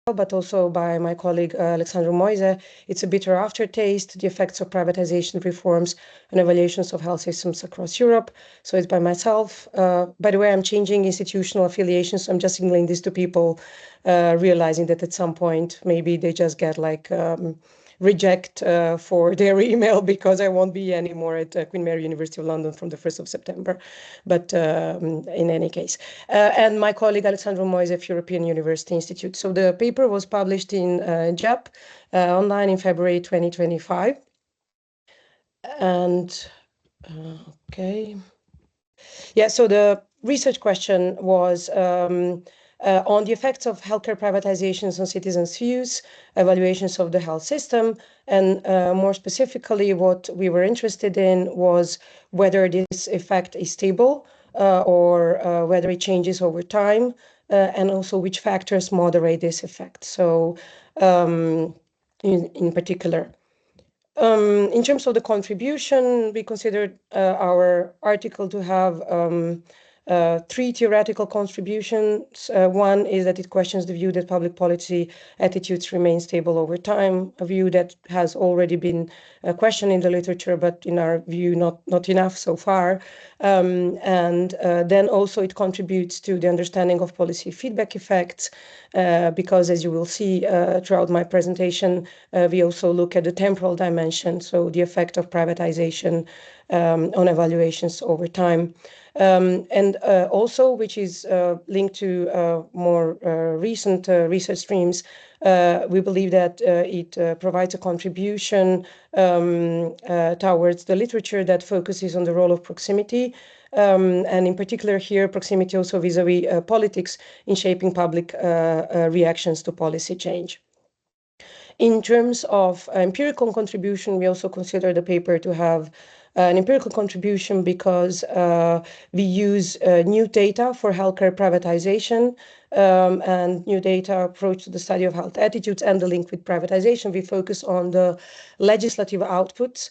but also by my colleague Alexandru Moise. It's a bitter aftertaste, the effects of privatization reforms and evaluations of health systems across Europe. So it's by myself. By the way, I'm changing institutional affiliations. I'm just signaling this to people, realizing that at some point, maybe they just get like reject for their email because I won't be anymore at Queen Mary University of London from the 1st of September. But in any case, and my colleague Alexandru Moise of European University Institute. So the paper was published in JEP online in February 2025. And okay. Yeah, so the research question was on the effects of healthcare privatizations on citizens' views, evaluations of the health system, and more specifically, what we were interested in was whether this effect is stable or whether it changes over time, and also which factors moderate this effect. So in particular. In terms of the contribution, we considered our article to have three theoretical contributions. One is that it questions the view that public policy attitudes remain stable over time, a view that has already been questioned in the literature, but in our view, not enough so far. And then also it contributes to the understanding of policy feedback effects, because as you will see throughout my presentation, we also look at the temporal dimension, so the effect of privatization on evaluations over time. And also, which is linked to more recent research streams, we believe that it provides a contribution towards the literature that focuses on the role of proximity, and in particular here, proximity also vis-a-vis politics in shaping public reactions to policy change. In terms of empirical contribution, we also consider the paper to have an empirical contribution because we use new data for healthcare privatization and new data approach to the study of health attitudes and the link with privatization. We focus on the legislative outputs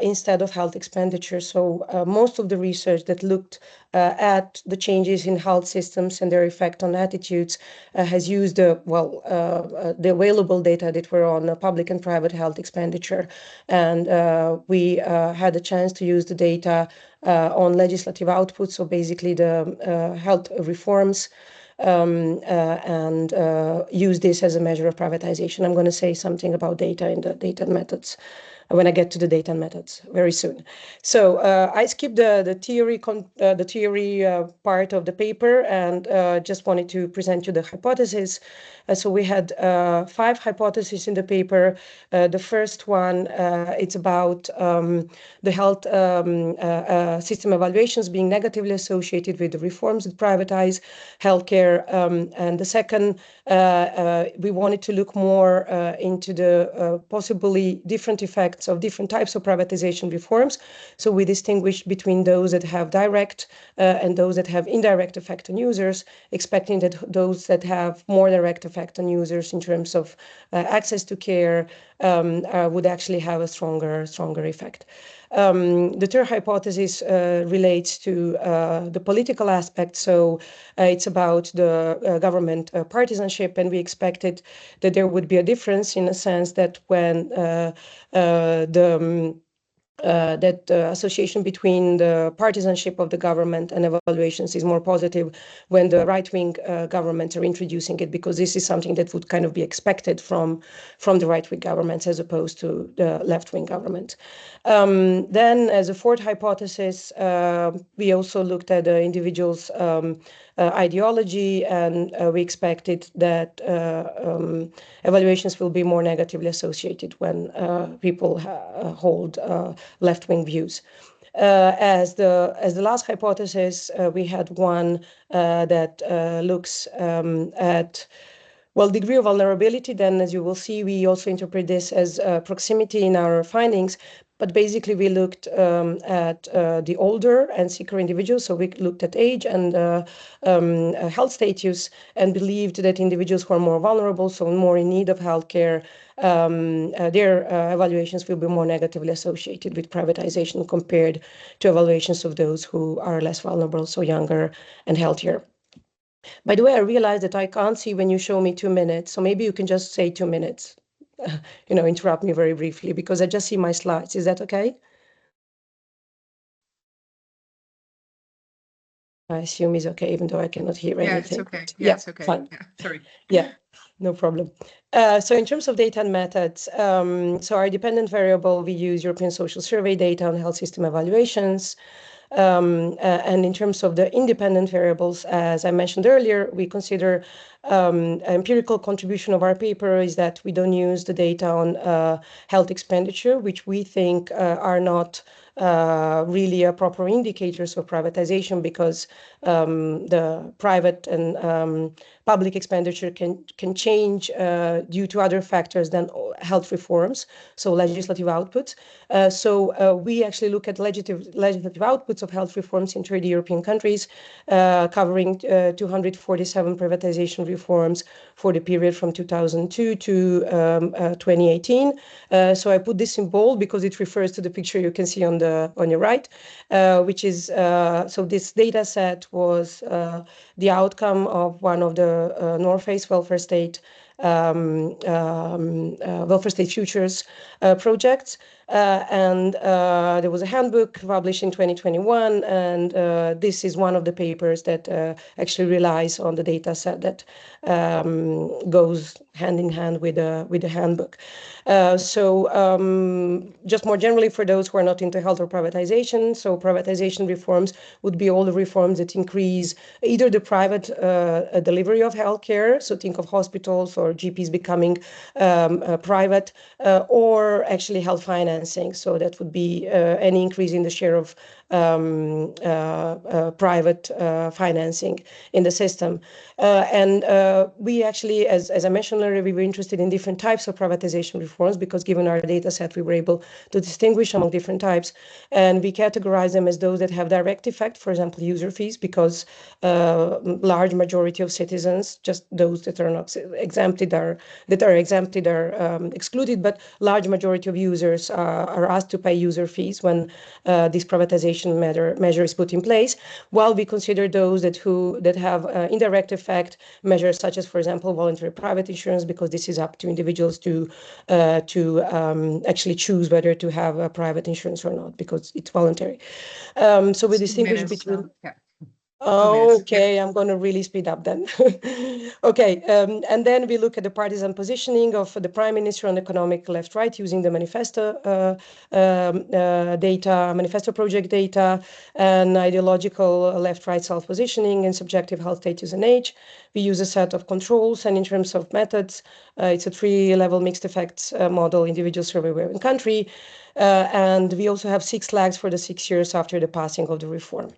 instead of health expenditure. So most of the research that looked at the changes in health systems and their effect on attitudes has used the available data that were on public and private health expenditure. And we had a chance to use the data on legislative outputs, so basically the health reforms, and use this as a measure of privatization. I'm going to say something about data in the data methods when I get to the data methods very soon. So I skipped the theory part of the paper and just wanted to present you the hypothesis. So we had 5 hypotheses in the paper. The first one, it's about the health system evaluations being negatively associated with the reforms that privatize healthcare. And the second, we wanted to look more into the possibly different effects of different types of privatization reforms. So we distinguished between those that have direct and those that have indirect effect on users, expecting that those that have more direct effect on users in terms of access to care would actually have a stronger effect. The third hypothesis relates to the political aspect. So it's about the government partisanship, and we expected that there would be a difference in a sense that when that association between the partisanship of the government and evaluations is more positive when the right-wing governments are introducing it, because this is something that would kind of be expected from the right-wing governments as opposed to the left-wing government. Then, as a fourth hypothesis, we also looked at the individual's ideology, and we expected that evaluations will be more negatively associated when people hold left-wing views. As the last hypothesis, we had one that looks at degree of vulnerability. Then, as you will see, we also interpret this as proximity in our findings. But basically, we looked at the older and sicker individuals. So we looked at age and health status, and believed that individuals who are more vulnerable, so more in need of healthcare, their evaluations will be more negatively associated with privatization compared to evaluations of those who are less vulnerable, so younger and healthier. By the way, I realized that I can't see when you show me 2 minutes, so maybe you can just say 2 minutes, interrupt me very briefly, because I just see my slides. Is that okay? I assume it's okay, even though I cannot hear anything. It's okay. Yeah, it's okay. fine. Yeah, sorry. Yeah, no problem. So in terms of data and methods, so our dependent variable, we use European Social Survey data on health system evaluations. And in terms of the independent variables, as I mentioned earlier, we consider empirical contribution of our paper is that we don't use the data on health expenditure, which we think are not really a proper indicators of privatization, because the private and public expenditure can change due to other factors than health reforms, so legislative outputs. So we actually look at legislative outputs of health reforms in 30 European countries, covering 247 privatization reforms for the period from 2002 to 2018. So I put this in bold because it refers to the picture you can see on your right, which is so this data set was the outcome of one of the North Face welfare state futures projects. And there was a handbook published in 2021, and this is one of the papers that actually relies on the data set that goes hand in hand with the handbook. Just more generally, for those who are not into health or privatization, so privatization reforms would be all the reforms that increase either the private delivery of healthcare, so think of hospitals or GPs becoming private, or actually health financing. So that would be any increase in the share of private financing in the system. And we actually, as I mentioned earlier, we were interested in different types of privatization reforms, because given our data set, we were able to distinguish among different types. And we categorize them as those that have direct effect, for example, user fees, because large majority of citizens, just those that are not exempted are excluded, but large majority of users are asked to pay user fees when this privatization measure is put in place, while we consider those that have indirect effect measures, such as, for example, voluntary private insurance, because this is up to individuals to actually choose whether to have a private insurance or not, because it's voluntary. So we distinguish between. Okay, I'm going to really speed up then. Okay, and then we look at the partisan positioning of the Prime Minister on economic left-right using the manifesto data, manifesto project data, and ideological left-right self-positioning and subjective health status and age. We use a set of controls, and in terms of methods, it's a 3-level mixed effects model, individual, survey, and country. And we also have 6 lags for the 6 years after the passing of the reform.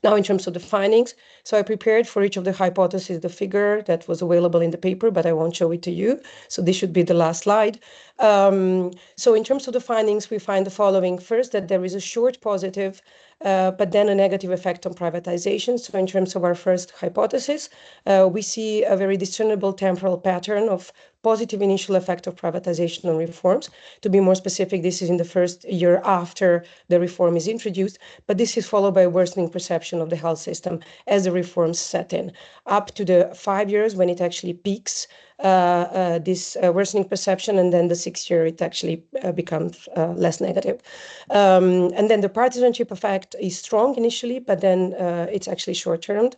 Now, in terms of the findings, so I prepared for each of the hypotheses the figure that was available in the paper, but I won't show it to you. So this should be the last slide. So in terms of the findings, we find the following. First, that there is a short positive, but then a negative effect on privatization. So in terms of our first hypothesis, we see a very discernible temporal pattern of positive initial effect of privatization on reforms. To be more specific, this is in the first year after the reform is introduced, but this is followed by a worsening perception of the health system as the reforms set in, up to the 5 years when it actually peaks, this worsening perception, and then the 6th year it actually becomes less negative. And then the partisanship effect is strong initially, but then it's actually short-termed.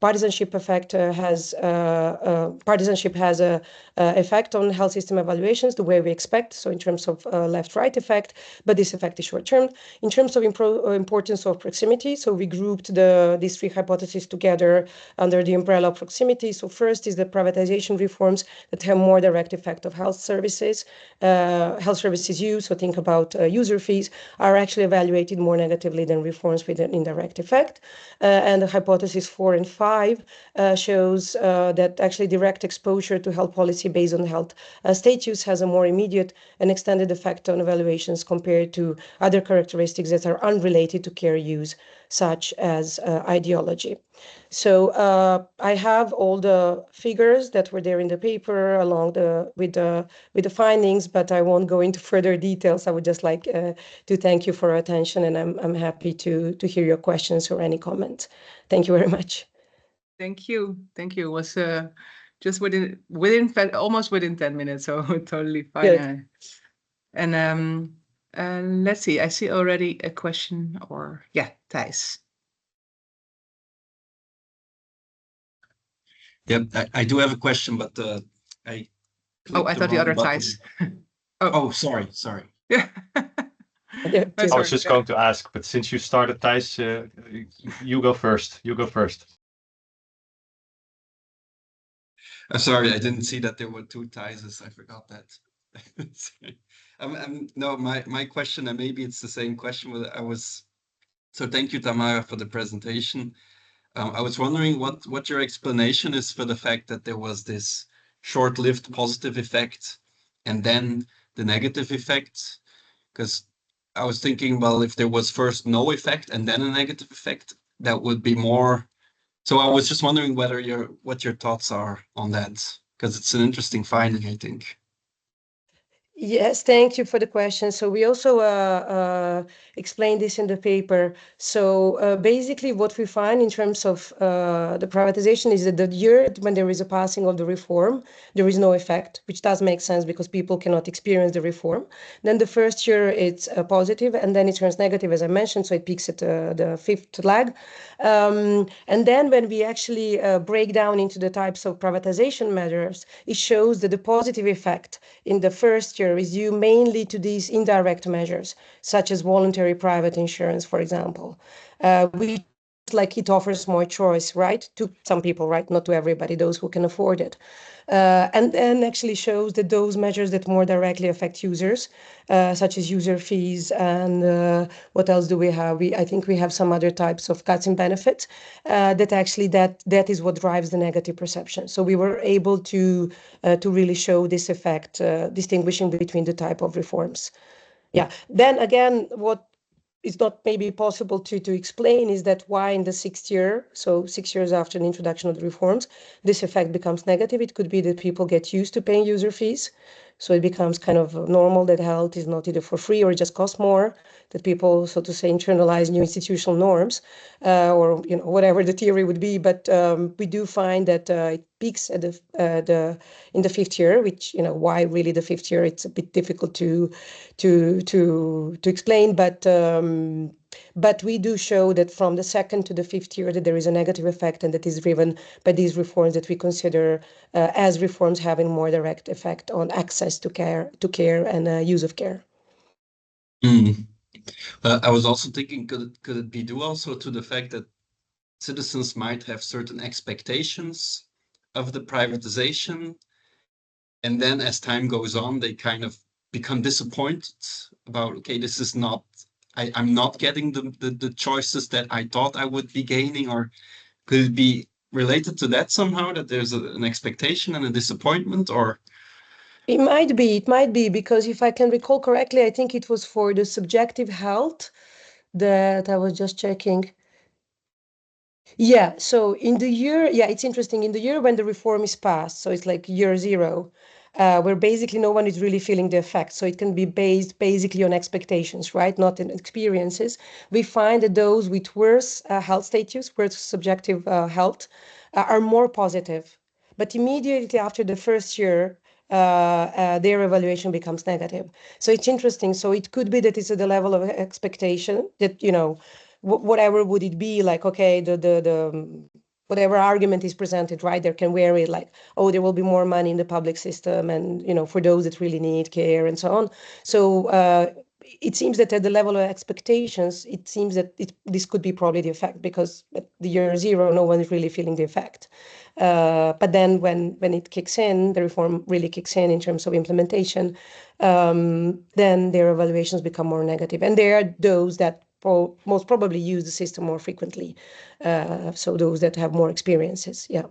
Partisanship effect has a effect on health system evaluations the way we expect. So in terms of left-right effect, but this effect is short-term. In terms of importance of proximity, so we grouped these 3 hypotheses together under the umbrella of proximity. So first is the privatization reforms that have more direct effect of health services use. So think about user fees are actually evaluated more negatively than reforms with an indirect effect. And the hypothesis 4 and 5 shows that actually direct exposure to health policy based on health status has a more immediate and extended effect on evaluations compared to other characteristics that are unrelated to care use, such as ideology. So I have all the figures that were there in the paper along with the findings, but I won't go into further details. I would just like to thank you for your attention, and I'm happy to hear your questions or any comments. Thank you very much. Thank you. Thank you. It was just almost within 10 minutes, so totally fine. And let's see, I see already a question, or yeah, Thijs. Yep, I do have a question, but I I thought the other Thijs. Oh, sorry. Yeah. I was just going to ask, but since you started, Thijs, you go first. I'm sorry, I didn't see that there were two Thijses. I forgot that. No, my question, and maybe it's the same question. So thank you, Tamara, for the presentation. I was wondering what your explanation is for the fact that there was this short-lived positive effect and then the negative effect. Because I was thinking, well, if there was first no effect and then a negative effect, that would be more. So I was just wondering what your thoughts are on that, because it's an interesting finding, I think. Yes, thank you for the question. So we also explained this in the paper. So basically what we find in terms of the privatization is that the year when there is a passing of the reform, there is no effect, which does make sense because people cannot experience the reform. Then the first year it's positive, and then it turns negative, as I mentioned, so it peaks at the fifth lag. And then when we actually break down into the types of privatization measures, it shows that the positive effect in the first year is due mainly to these indirect measures, such as voluntary private insurance, for example, which like it offers more choice, right, to some people, right, not to everybody, those who can afford it. And then actually shows that those measures that more directly affect users, such as user fees and what else do we have? I think we have some other types of cuts in benefits that actually that is what drives the negative perception. So we were able to really show this effect, distinguishing between the type of reforms. Yeah. Then again, what is not maybe possible to explain is that why in the sixth year, so 6 years after the introduction of the reforms, this effect becomes negative. It could be that people get used to paying user fees. So it becomes kind of normal that health is not either for free or it just costs more, that people, so to say, internalize new institutional norms, or whatever the theory would be. But we do find that it peaks at in the fifth year, which why really the fifth year? It's a bit difficult to explain, but we do show that from the second to the fifth year that there is a negative effect, and that is driven by these reforms that we consider as reforms having more direct effect on access to care and use of care. I was also thinking, could it be due also to the fact that citizens might have certain expectations of the privatization, and then as time goes on, they kind of become disappointed about, okay, this is not, I'm not getting the choices that I thought I would be gaining? Or could it be related to that somehow, that there's an expectation and a disappointment? Or it might be, because if I can recall correctly, I think it was for the subjective health that I was just checking. Yeah, so in the year, it's interesting, in the year when the reform is passed, so it's like year zero, where basically no one is really feeling the effect. So it can be based basically on expectations, right? Not in experiences. We find that those with worse health status, worse subjective health, are more positive. But immediately after the first year, their evaluation becomes negative. So it's interesting. So it could be that it's at the level of expectation that, whatever would it be, like, okay, the whatever argument is presented, right, there can vary, like, oh, there will be more money in the public system, and for those that really need care and so on. So it seems that at the level of expectations, it seems that this could be probably the effect, because at the year zero, no one is really feeling the effect. But then when it kicks in, the reform really kicks in terms of implementation, then their evaluations become more negative. And there are those that most probably use the system more frequently. So those that have more experiences, yeah.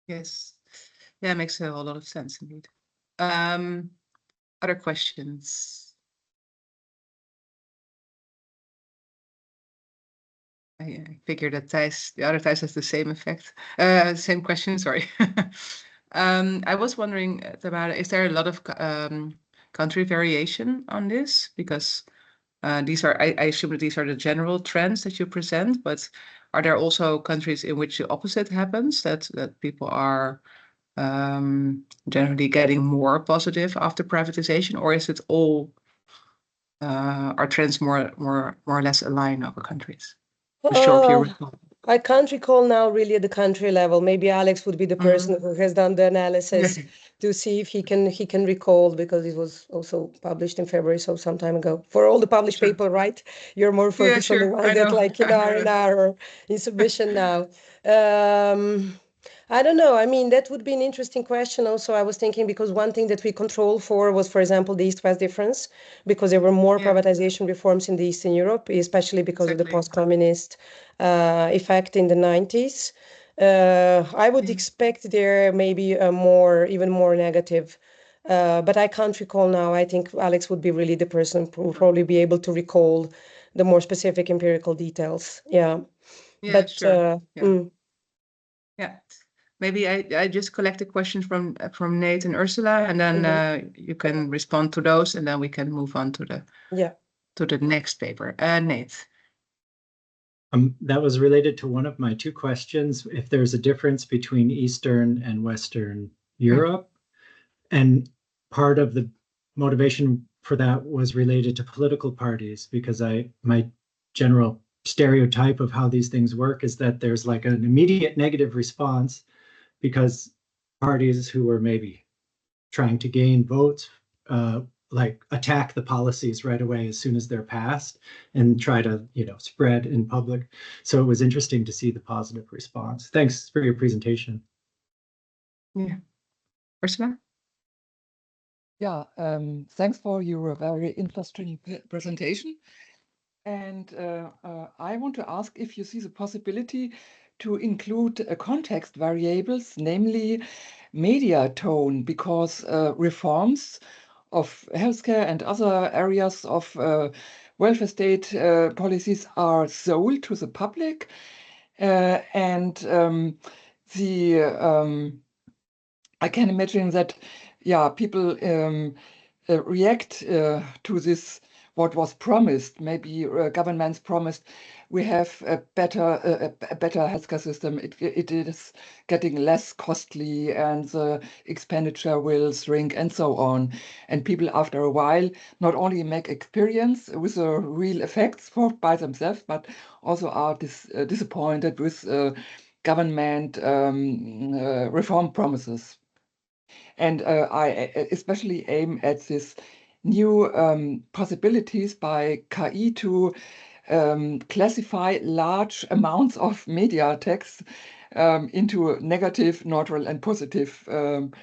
Yes. Yeah, makes a whole lot of sense indeed. Other questions? I figured that the other Thijs has the same effect. Same question, sorry. I was wondering about, is there a lot of country variation on this? Because these are, I assume that these are the general trends that you present, but are there also countries in which the opposite happens, that people are generally getting more positive after privatization, or is it all are trends more or less aligned over countries? I can't recall now really at the country level. Maybe Alex would be the person who has done the analysis to see if he can recall, because it was also published in February, so some time ago. For all the published paper, right? You're more focused on the ones that like in R&R or in submission now. I don't know. I mean, that would be an interesting question also. I was thinking, because one thing that we controlled for was, for example, the East-West difference, because there were more privatization reforms in the Eastern Europe, especially because of the post-communist effect in the 90s. I would expect there maybe even more negative, but I can't recall now. I think Alex would be really the person who would probably be able to recall the more specific empirical details. Yeah. But, sure. Yeah. Maybe I just collected questions from Nate and Ursula, and then you can respond to those, and then we can move on to the next paper. Nate. That was related to one of my two questions, if there's a difference between Eastern and Western Europe. And part of the motivation for that was related to political parties, because my general stereotype of how these things work is that there's like an immediate negative response, because parties who are maybe trying to gain votes like attack the policies right away as soon as they're passed and try to, spread in public. So it was interesting to see the positive response. Thanks for your presentation. Yeah. Ursula? Yeah, thanks for your very interesting presentation. And I want to ask if you see the possibility to include context variables, namely media tone, because reforms of healthcare and other areas of welfare state policies are sold to the public, and I can imagine that people react to this, what was promised. Maybe governments promised we have a better healthcare system. It is getting less costly, and the expenditure will shrink, and so on. And people, after a while, not only make experience with the real effects by themselves, but also are disappointed with government reform promises. And I especially aim at this new possibilities by KI to classify large amounts of media text into negative, neutral, and positive tone.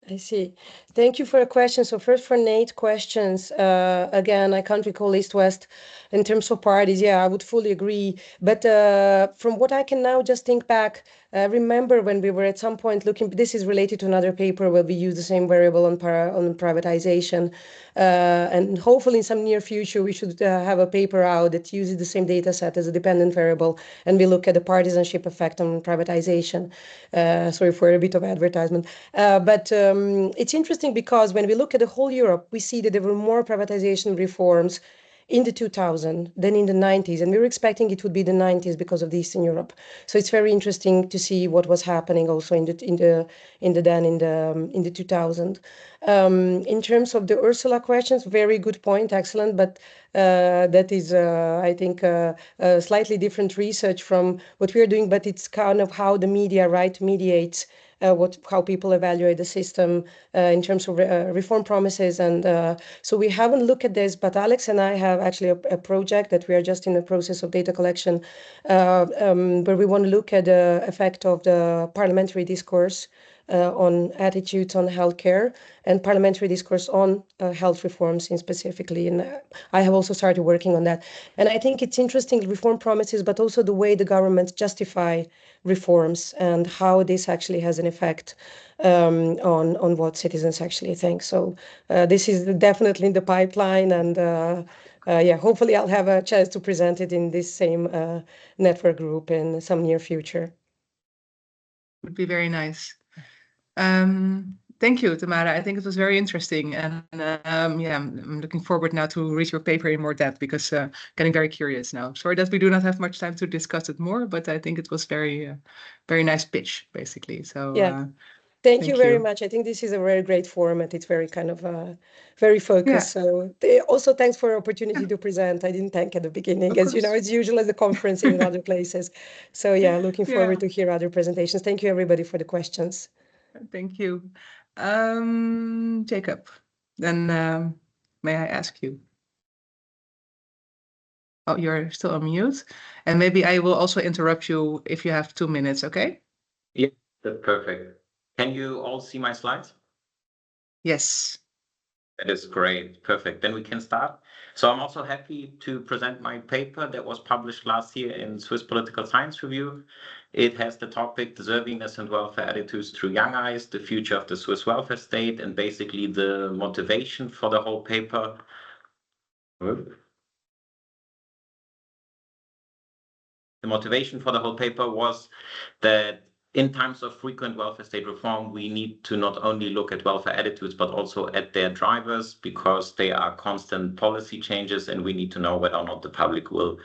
I see. Thank you for your question. So first, for Nate's questions, again, I can't recall East-West in terms of parties. Yeah, I would fully agree. But from what I can now just think back, remember when we were at some point looking, this is related to another paper where we use the same variable on privatization. And hopefully in some near future, we should have a paper out that uses the same data set as a dependent variable, and we look at the partisanship effect on privatization. Sorry for a bit of advertisement. But it's interesting because when we look at the whole Europe, we see that there were more privatization reforms in the 2000s than in the 90s, and we were expecting it would be the 90s because of the Eastern Europe. So it's very interesting to see what was happening also in the 2000s. In terms of the Ursula questions, very good point, excellent, but that is, I think, a slightly different research from what we are doing, but it's kind of how the media, mediates how people evaluate the system in terms of reform promises. And so we haven't looked at this, but Alex and I have actually a project that we are just in the process of data collection, where we want to look at the effect of the parliamentary discourse on attitudes on healthcare and parliamentary discourse on health reforms in specifically. And I have also started working on that. And I think it's interesting, reform promises, but also the way the governments justify reforms and how this actually has an effect on what citizens actually think. So this is definitely in the pipeline, and yeah, hopefully I'll have a chance to present it in this same network group in some near future. Would be very nice. Thank you, Tamara. I think it was very interesting, and yeah, I'm looking forward now to read your paper in more depth because getting very curious now. Sorry that we do not have much time to discuss it more, but I think it was very nice pitch, basically. So yeah. Thank you very much. I think this is a very great format. It's very kind of very focused. Yeah. So also thanks for the opportunity to present. I didn't thank at the beginning, as you know, it's usually the conference in other places. So yeah, looking forward to hear other presentations. Thank you everybody for the questions. Thank you. Jacob, then may I ask you? Oh, you're still on mute. And maybe I will also interrupt you if you have 2 minutes, okay? Yeah, that's perfect. Can you all see my slides? Yes. That is great. Perfect. Then we can start. So I'm also happy to present my paper that was published last year in Swiss Political Science Review. It has the topic Deservingness and Welfare Attitudes Through Young Eyes, the Future of the Swiss Welfare State, and basically the motivation for the whole paper. The motivation for the whole paper was that in times of frequent welfare state reform, we need to not only look at welfare attitudes, but also at their drivers, because they are constant policy changes, and we need to know whether or not the public will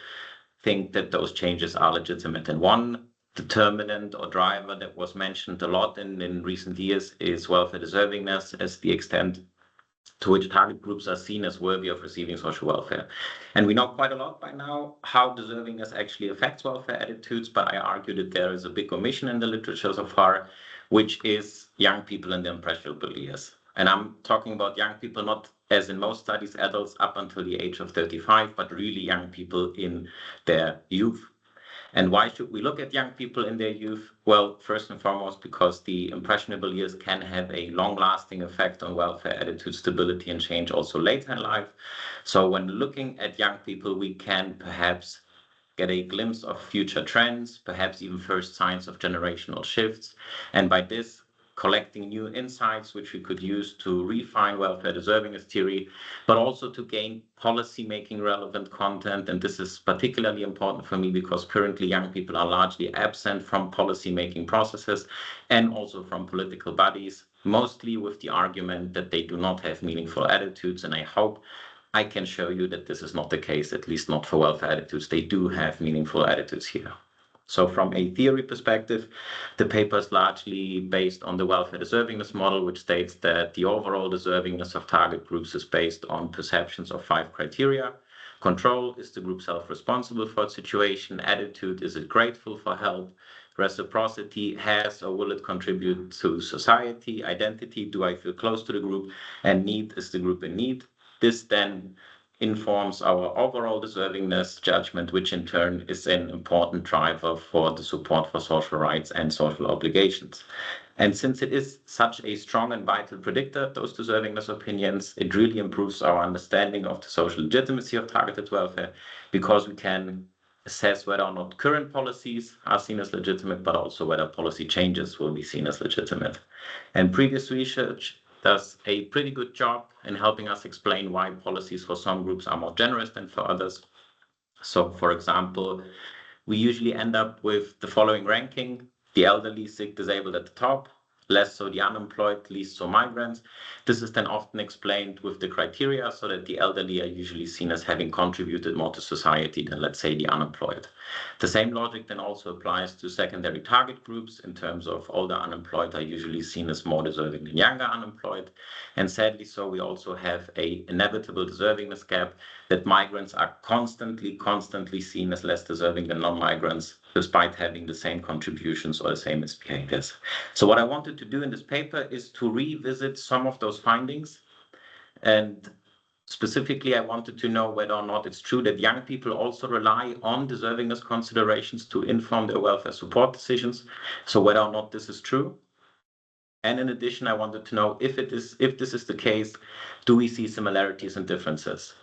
think that those changes are legitimate. And one determinant or driver that was mentioned a lot in recent years is welfare deservingness, as the extent to which target groups are seen as worthy of receiving social welfare. And we know quite a lot by now how deservingness actually affects welfare attitudes, but I argue that there is a big omission in the literature so far, which is young people in their impressionable years. And I'm talking about young people, not as in most studies, adults up until the age of 35, but really young people in their youth. And why should we look at young people in their youth? Well, first and foremost, because the impressionable years can have a long-lasting effect on welfare attitude, stability, and change also later in life. So when looking at young people, we can perhaps get a glimpse of future trends, perhaps even first signs of generational shifts. And by this, collecting new insights, which we could use to refine welfare deservingness theory, but also to gain policy-making relevant content. And this is particularly important for me because currently young people are largely absent from policy-making processes and also from political bodies, mostly with the argument that they do not have meaningful attitudes. And I hope I can show you that this is not the case, at least not for welfare attitudes. They do have meaningful attitudes here. So from a theory perspective, the paper is largely based on the welfare deservingness model, which states that the overall deservingness of target groups is based on perceptions of 5 criteria. Control: is the group self-responsible for its situation? Attitude: is it grateful for help? Reciprocity: has or will it contribute to society? Identity: do I feel close to the group? And need: is the group in need? This then informs our overall deservingness judgment, which in turn is an important driver for the support for social rights and social obligations. And since it is such a strong and vital predictor, those deservingness opinions, it really improves our understanding of the social legitimacy of targeted welfare, because we can assess whether or not current policies are seen as legitimate, but also whether policy changes will be seen as legitimate. And previous research does a pretty good job in helping us explain why policies for some groups are more generous than for others. So, for example, we usually end up with the following ranking: the elderly, sick, disabled at the top, less so the unemployed, least so migrants. This is then often explained with the criteria, so that the elderly are usually seen as having contributed more to society than, let's say, the unemployed. The same logic then also applies to secondary target groups, in terms of older unemployed are usually seen as more deserving than younger unemployed. And sadly so, we also have an inevitable deservingness gap, that migrants are constantly seen as less deserving than non-migrants, despite having the same contributions or the same misbehaviors. So what I wanted to do in this paper is to revisit some of those findings. And specifically, I wanted to know whether or not it's true that young people also rely on deservingness considerations to inform their welfare support decisions. So whether or not this is true. And in addition, I wanted to know if this is the case, do we see similarities and differences?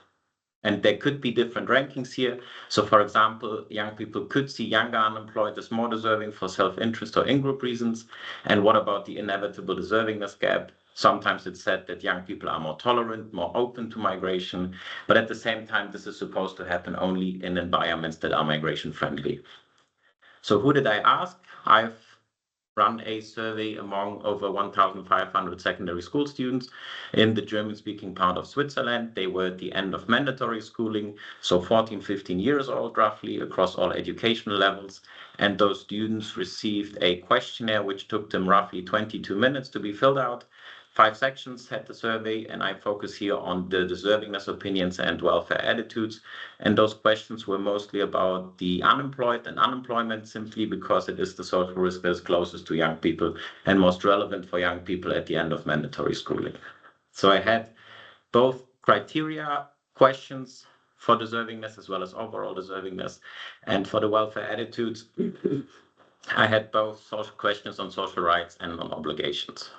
And there could be different rankings here. So for example, young people could see younger unemployed as more deserving for self-interest or in-group reasons. And what about the inevitable deservingness gap? Sometimes it's said that young people are more tolerant, more open to migration, but at the same time, this is supposed to happen only in environments that are migration friendly. So who did I ask? I've run a survey among over 1,500 secondary school students in the German-speaking part of Switzerland. They were at the end of mandatory schooling, so 14, 15 years old roughly, across all educational levels. And those students received a questionnaire which took them roughly 22 minutes to be filled out. 5 sections had the survey, and I focus here on the deservingness opinions and welfare attitudes. And those questions were mostly about the unemployed and unemployment, simply because it is the social risk that is closest to young people and most relevant for young people at the end of mandatory schooling. So I had both criteria questions for deservingness as well as overall deservingness. And for the welfare attitudes, I had both social questions on social rights and on obligations.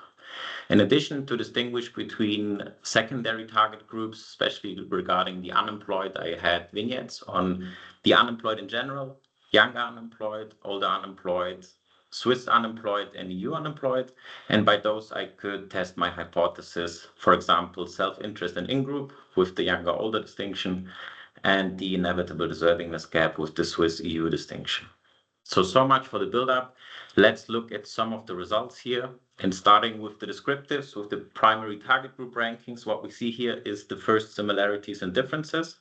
In addition, to distinguish between secondary target groups, especially regarding the unemployed, I had vignettes on the unemployed in general, younger unemployed, older unemployed, Swiss unemployed, and EU unemployed. And by those, I could test my hypothesis, for example, self-interest and in-group with the younger-older distinction, and the inevitable deservingness gap with the Swiss-EU distinction. So much for the build-up. Let's look at some of the results here. And starting with the descriptives, with the primary target group rankings, what we see here is the first similarities and differences.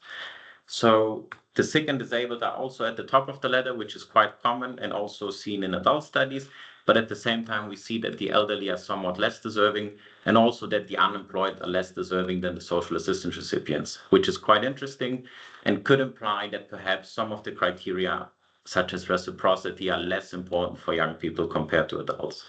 So the sick and disabled are also at the top of the ladder, which is quite common and also seen in adult studies. But at the same time, we see that the elderly are somewhat less deserving, and also that the unemployed are less deserving than the social assistance recipients, which is quite interesting and could imply that perhaps some of the criteria, such as reciprocity, are less important for young people compared to adults.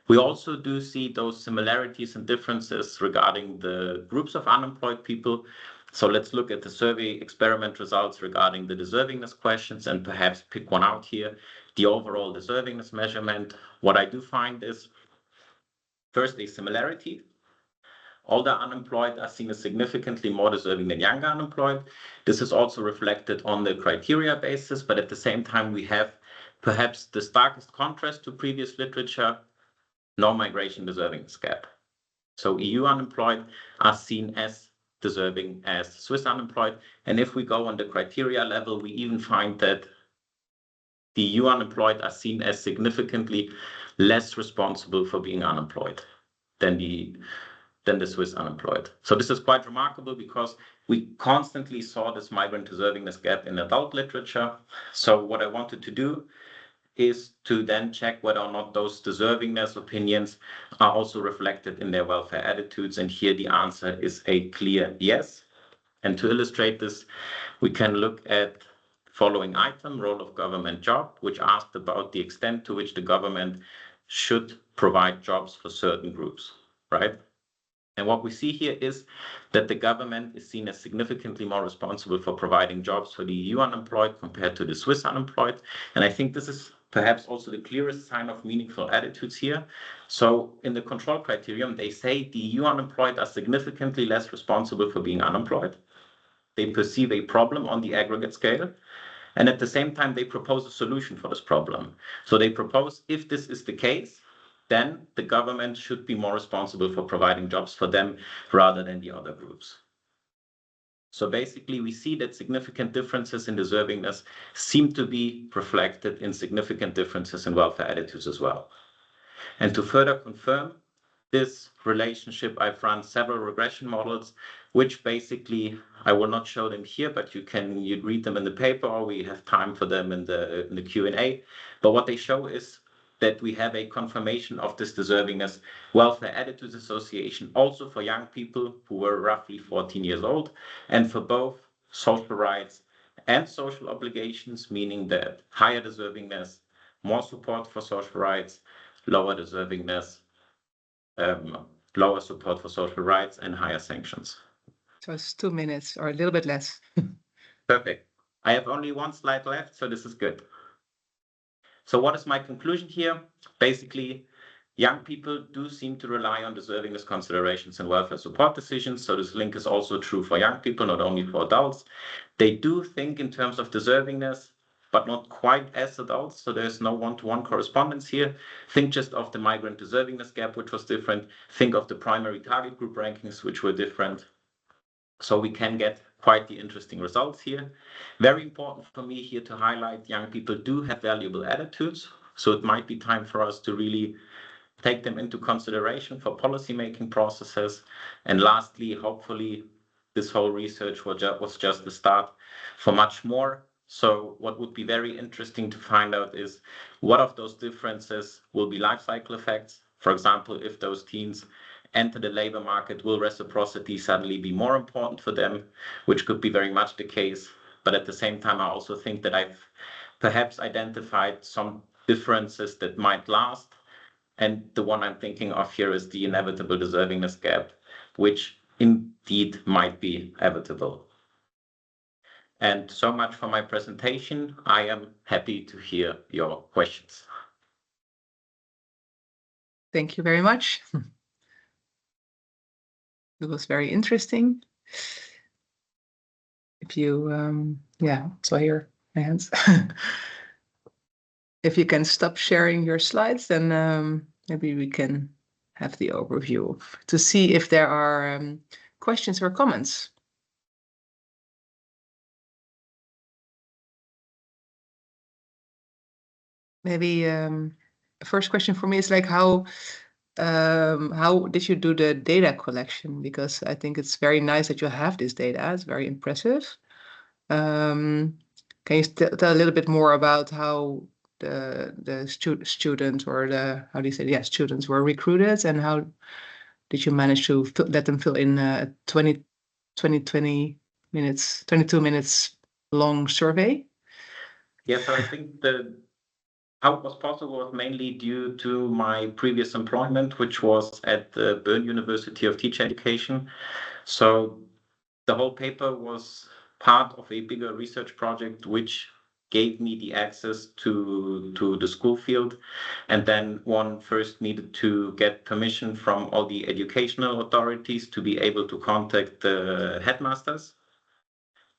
We also do see those similarities and differences regarding the groups of unemployed people. So let's look at the survey experiment results regarding the deservingness questions and perhaps pick one out here, the overall deservingness measurement. What I do find is, first, a similarity. Older unemployed are seen as significantly more deserving than younger unemployed. This is also reflected on the criteria basis, but at the same time, we have perhaps the starkest contrast to previous literature, no migration deservingness gap. So EU unemployed are seen as deserving as Swiss unemployed. And if we go on the criteria level, we even find that the EU unemployed are seen as significantly less responsible for being unemployed than the Swiss unemployed. So this is quite remarkable because we constantly saw this migrant deservingness gap in adult literature. So what I wanted to do is to then check whether or not those deservingness opinions are also reflected in their welfare attitudes. And here the answer is a clear yes. And to illustrate this, we can look at following item, role of government job, which asked about the extent to which the government should provide jobs for certain groups, right? And what we see here is that the government is seen as significantly more responsible for providing jobs for the EU unemployed compared to the Swiss unemployed. And I think this is perhaps also the clearest sign of meaningful attitudes here. So in the control criterion, they say the EU unemployed are significantly less responsible for being unemployed. They perceive a problem on the aggregate scale. And at the same time, they propose a solution for this problem. So they propose, if this is the case, then the government should be more responsible for providing jobs for them rather than the other groups. So basically, we see that significant differences in deservingness seem to be reflected in significant differences in welfare attitudes as well. And to further confirm this relationship, I've run several regression models, which basically, I will not show them here, but you read them in the paper, or we have time for them in the Q&A. But what they show is that we have a confirmation of this deservingness welfare attitudes association also for young people who were roughly 14 years old, and for both social rights and social obligations, meaning that higher deservingness, more support for social rights, lower deservingness, lower support for social rights, and higher sanctions. So it's 2 minutes or a little bit less. Perfect. I have only one slide left, so this is good. So what is my conclusion here? Basically, Young people do seem to rely on deservingness considerations and welfare support decisions. So this link is also true for young people, not only for adults. They do think in terms of deservingness, but not quite as adults. So there's no one-to-one correspondence here. Think just of the migrant deservingness gap, which was different. Think of the primary target group rankings, which were different. So we can get quite the interesting results here. Very important for me here to highlight, young people do have valuable attitudes. So it might be time for us to really take them into consideration for policy-making processes. And lastly, hopefully, this whole research was just the start for much more. So what would be very interesting to find out is what of those differences will be life cycle effects. For example, if those teens enter the labor market, will reciprocity suddenly be more important for them, which could be very much the case. But at the same time, I also think that I've perhaps identified some differences that might last. And the one I'm thinking of here is the inevitable deservingness gap, which indeed might be inevitable. And so much for my presentation. I am happy to hear your questions. Thank you very much. It was very interesting. If you, so here, my hands. If you can stop sharing your slides, then maybe we can have the overview to see if there are questions or comments. Maybe first question for me is like how did you do the data collection? Because I think it's very nice that you have this data. It's very impressive. Can you tell a little bit more about how the students or the, how do you say, yeah, students were recruited, and how did you manage to let them fill in a 22 minutes long survey? Yes, I think how it was possible was mainly due to my previous employment, which was at the Bern University of Teacher Education. So the whole paper was part of a bigger research project, which gave me the access to the school field. And then one first needed to get permission from all the educational authorities to be able to contact the headmasters.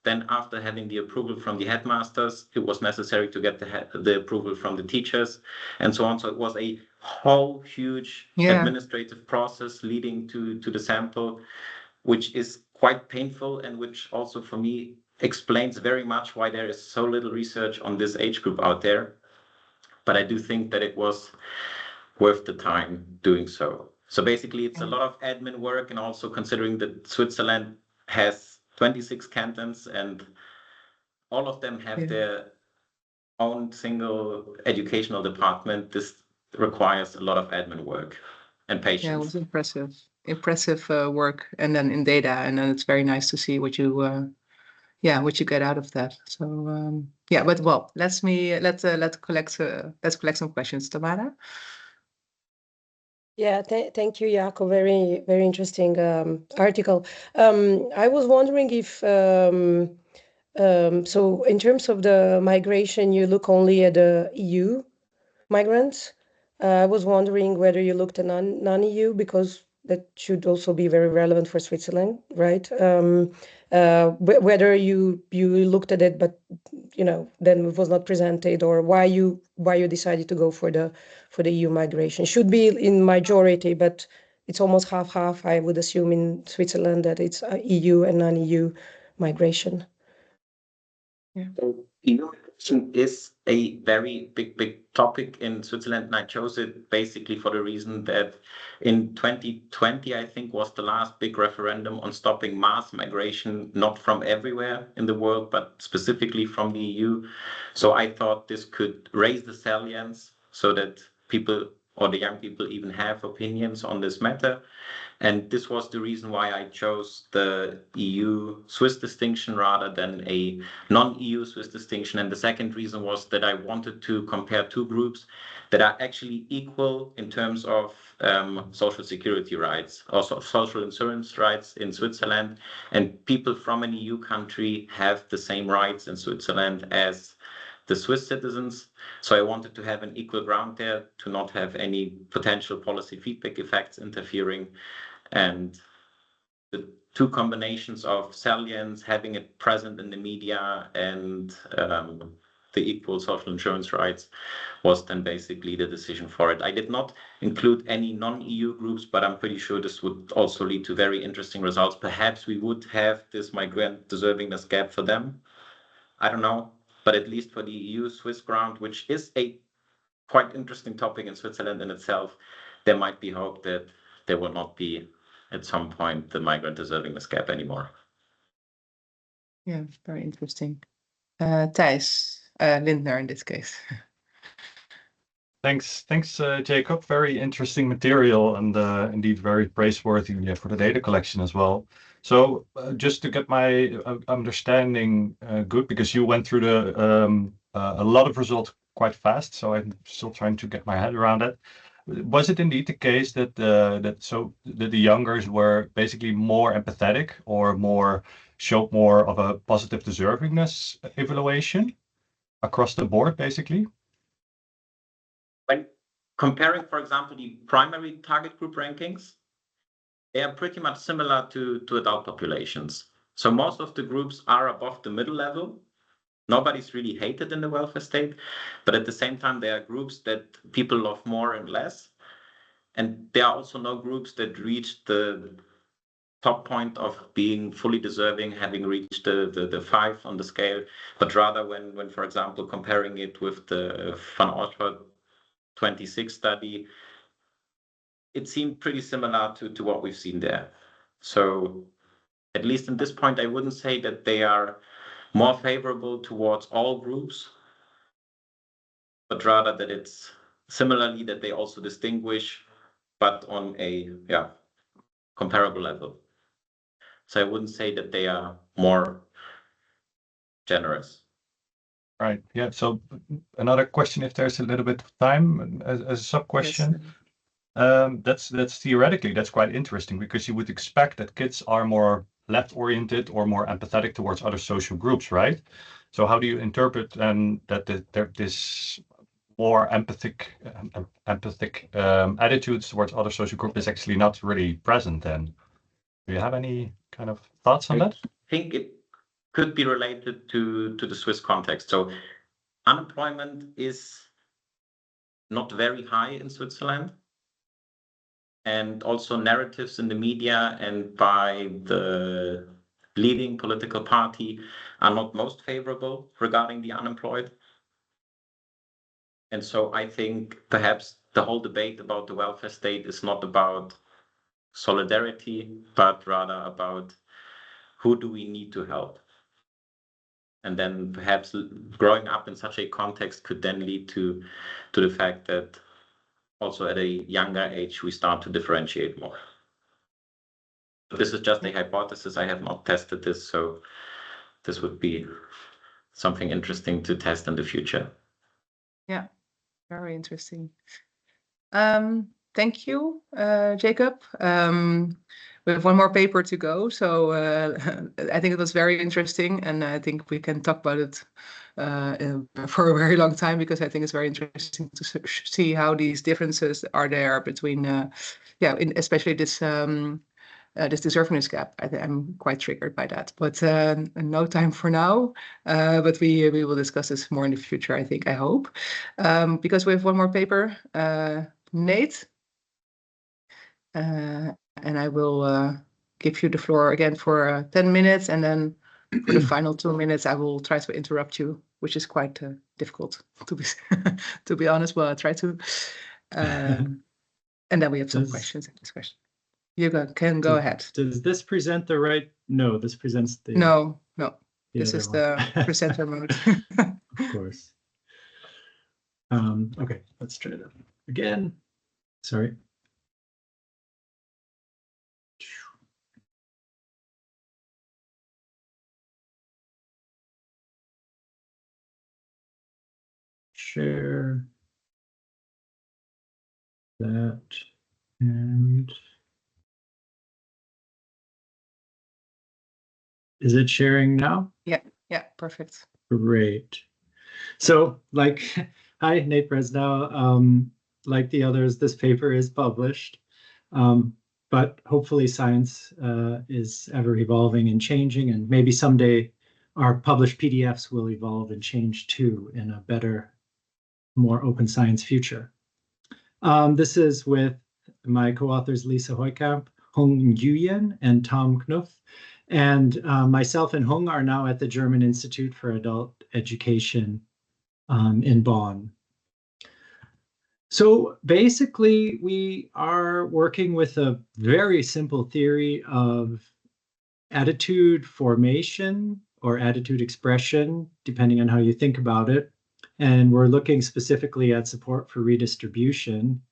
Then after having the approval from the headmasters, it was necessary to get the approval from the teachers and so on. So it was a whole huge administrative process leading to the sample, which is quite painful and which also for me explains very much why there is so little research on this age group out there. But I do think that it was worth the time doing so. So basically, it's a lot of admin work, and also considering that Switzerland has 26 cantons and all of them have their own single educational department, this requires a lot of admin work and patience. Yeah, it was impressive work, and then in data, and then it's very nice to see what you get out of that. So but well, let's collect some questions, Tamara. Yeah, thank you, Jaco. Very, very interesting article. I was wondering if, so in terms of the migration, you look only at the EU migrants. I was wondering whether you looked at non-EU, because that should also be very relevant for Switzerland, right? Whether you looked at it, but then it was not presented, or why you decided to go for the EU migration. Should be in majority, but it's almost half. I would assume in Switzerland that it's EU and non-EU migration. Yeah. So EU migration is a very big topic in Switzerland, and I chose it basically for the reason that in 2020, I think, was the last big referendum on stopping mass migration, not from everywhere in the world, but specifically from the EU. So I thought this could raise the salience so that people, or the young people, even have opinions on this matter. And this was the reason why I chose the EU-Swiss distinction rather than a non-EU Swiss distinction. And the second reason was that I wanted to compare two groups that are actually equal in terms of social security rights, also social insurance rights in Switzerland. And people from an EU country have the same rights in Switzerland as the Swiss citizens. So I wanted to have an equal ground there, to not have any potential policy feedback effects interfering. And the two combinations of salience, having it present in the media, and the equal social insurance rights was then basically the decision for it. I did not include any non-EU groups, but I'm pretty sure this would also lead to very interesting results. Perhaps we would have this migrant deservingness gap for them. I don't know, but at least for the EU Swiss ground, which is a quite interesting topic in Switzerland in itself, there might be hope that there will not be at some point the migrant deservingness gap anymore. Yeah, very interesting. Thijs Lindner in this case. Thanks, Jacob. Very interesting material, and indeed very praiseworthy for the data collection as well. So just to get my understanding good, because you went through a lot of results quite fast, so I'm still trying to get my head around it. Was it indeed the case that the youngers were basically more empathetic, or showed more of a positive deservingness evaluation across the board, basically? When comparing, for example, the primary target group rankings, they are pretty much similar to adult populations. So most of the groups are above the middle level. Nobody's really hated in the welfare state, but at the same time, there are groups that people love more and less. And there are also no groups that reach the top point of being fully deserving, having reached the 5 on the scale, but rather when, for example, comparing it with the Van Oorschot 26 study, it seemed pretty similar to what we've seen there. So at least in this point, I wouldn't say that they are more favorable towards all groups, but rather that it's similarly that they also distinguish, but on a comparable level. So I wouldn't say that they are more generous. Right. Yeah. So another question, if there's a little bit of time, as a sub question. Yes. That's theoretically, that's quite interesting, because you would expect that kids are more left-oriented or more empathetic towards other social groups, right? So how do you interpret that this more empathic attitudes towards other social groups is actually not really present then? Do you have any kind of thoughts on that? I think it could be related to the Swiss context. So unemployment is not very high in Switzerland. And also narratives in the media and by the leading political party are not most favorable regarding the unemployed. And so I think perhaps the whole debate about the welfare state is not about solidarity, but rather about who do we need to help. And then perhaps growing up in such a context could then lead to the fact that also at a younger age, we start to differentiate more. But this is just a hypothesis. I have not tested this, so this would be something interesting to test in the future. Yeah, very interesting. Thank you, Jacob. We have one more paper to go, so I think it was very interesting, and I think we can talk about it for a very long time, because I think it's very interesting to see how these differences are there between, especially this this deservingness gap. I'm quite triggered by that, but no time for now. But we will discuss this more in the future, I think, I hope, because we have one more paper, Nate. And I will give you the floor again for 10 minutes, and then for the final 2 minutes, I will try to interrupt you, which is quite difficult to be honest. Well, I try to. And then we have some questions and discussion. You can go ahead. Does this present the right? No, this presents the. No. This is the presenter mode. Of course. Okay, let's try that again. Sorry. Share that, and is it sharing now? Yeah, perfect. Great. So, like, hi, Nate Bresnow. Like the others, this paper is published, but hopefully science is ever evolving and changing, and maybe someday our published PDFs will evolve and change too in a better, more open science future. This is with my co-authors Lisa Heukamp, Hong Nguyen, and Tom Knuff. And myself and Hong are now at the German Institute for Adult Education in Bonn. So basically, we are working with a very simple theory of attitude formation or attitude expression, depending on how you think about it. And we're looking specifically at support for redistribution.